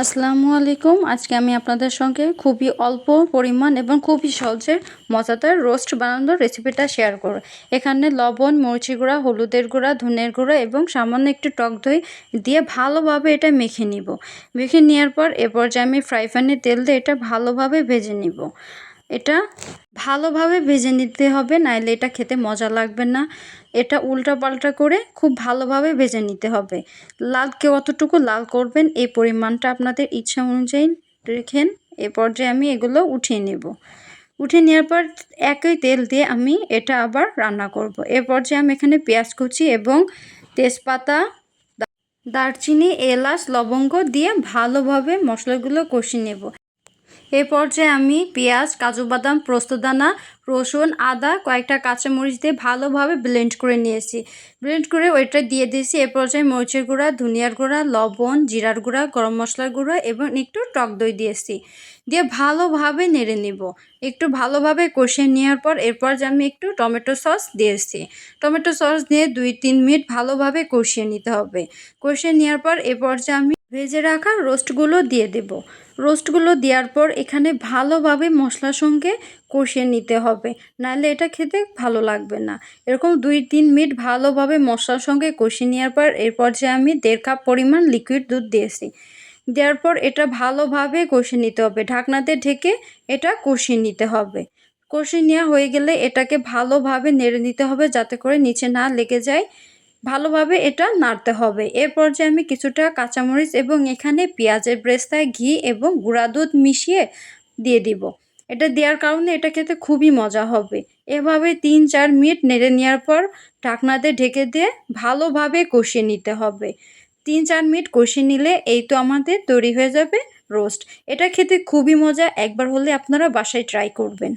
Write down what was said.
আসসালামু আলাইকুম। আজকে আমি আপনাদের সঙ্গে খুবই অল্প পরিমাণ এবং খুবই সহজে মজাদার রোস্ট বানানোর রেসিপিটা শেয়ার করব। এখানে লবণ, মরিচের গুঁড়া, হলুদের গুঁড়া, ধনের গুঁড়া এবং সামান্য একটু টক দই দিয়ে ভালোভাবে এটা মেখে নিব। মেখে নেওয়ার পর এরপর যে আমি ফ্রাই প্যানে তেল দিয়ে এটা ভালোভাবে ভেজে নিব। এটা ভালোভাবে ভেজে নিতে হবে, নাইলে এটা খেতে মজা লাগবে না। এটা উল্টা পাল্টা করে খুব ভালোভাবে ভেজে নিতে হবে। কতটুকু লাল করবেন এই পরিমাণটা আপনাদের ইচ্ছা অনুযায়ী রেখেন। এ পর্যায়ে আমি এগুলো উঠিয়ে নেব। উঠিয়ে নেওয়ার পর একই তেল দিয়ে আমি এটা আবার রান্না করব। এ পর্যায়ে আমি এখানে পেঁয়াজ কুচি এবং তেজপাতা, দারচিনি, এলাচ, লবঙ্গ দিয়ে ভালোভাবে মশলাগুলো কষিয়ে নেব। এ পর্যায়ে আমি পেঁয়াজ, কাজু বাদাম, পোস্তদানা, রসুন, আদা, কয়েকটা কাঁচামরিচ দিয়ে ভালোভাবে ব্লেন্ড করে নিয়েছি। ব্লেন্ড করে ওইটা দিয়ে দিয়েছি। এ পর্যায়ে মরিচের গুঁড়া, ধনিয়ার গুঁড়া, লবণ, জিরার গুঁড়া, গরম মশলার গুঁড়া এবং একটু টক দই দিয়েছি। দিয়ে ভালোভাবে নেড়ে নিব। একটু ভালোভাবে কষিয়ে নেওয়ার পর এরপর যে আমি একটু টমেটো সস দিয়েছি। টমেটো সস দিয়ে 2-3 মিনিট ভালোভাবে কষিয়ে নিতে হবে। কষিয়ে নেওয়ার পর এ পর্যায়ে আমি ভেজে রাখা রোস্টগুলো দিয়ে দেব। রোস্টগুলো দেওয়ার পর এখানে ভালোভাবে মশলার সঙ্গে কষিয়ে নিতে হবে, নাহলে এটা খেতে ভালো লাগবে না। এরকম 2-3 মিনিট ভালোভাবে মশলার সঙ্গে কষিয়ে নেওয়ার পর এরপর যে আমি 1.5 কাপ পরিমাণ লিকুইড দুধ দিয়েছি। দেওয়ার পর এটা ভালোভাবে কষিয়ে নিতে হবে। ঢাকনাতে ঢেকে এটা কষিয়ে নিতে হবে। কষিয়ে নেওয়া হয়ে গেলে এটাকে ভালোভাবে নেড়ে নিতে হবে যাতে করে নিচে না লেগে যায়। ভালোভাবে এটা নাড়তে হবে। এর পর্যায়ে আমি কিছুটা কাঁচামরিচ এবং এখানে পেঁয়াজের ব্রেস্তায় ঘি এবং গুঁড়া দুধ মিশিয়ে দিয়ে দিব। এটা দেওয়ার কারণে এটা খেতে খুবই মজা হবে। এভাবে 3-4 মিনিট নেড়ে নেওয়ার পর ঢাকনাতে ঢেকে দিয়ে ভালোভাবে কষিয়ে নিতে হবে। 3-4 মিনিট কষিয়ে নিলে এই তো আমাদের তৈরি হয়ে যাবে রোস্ট। এটা খেতে খুবই মজা। একবার হলে আপনারা বাসায় ট্রাই করবেন।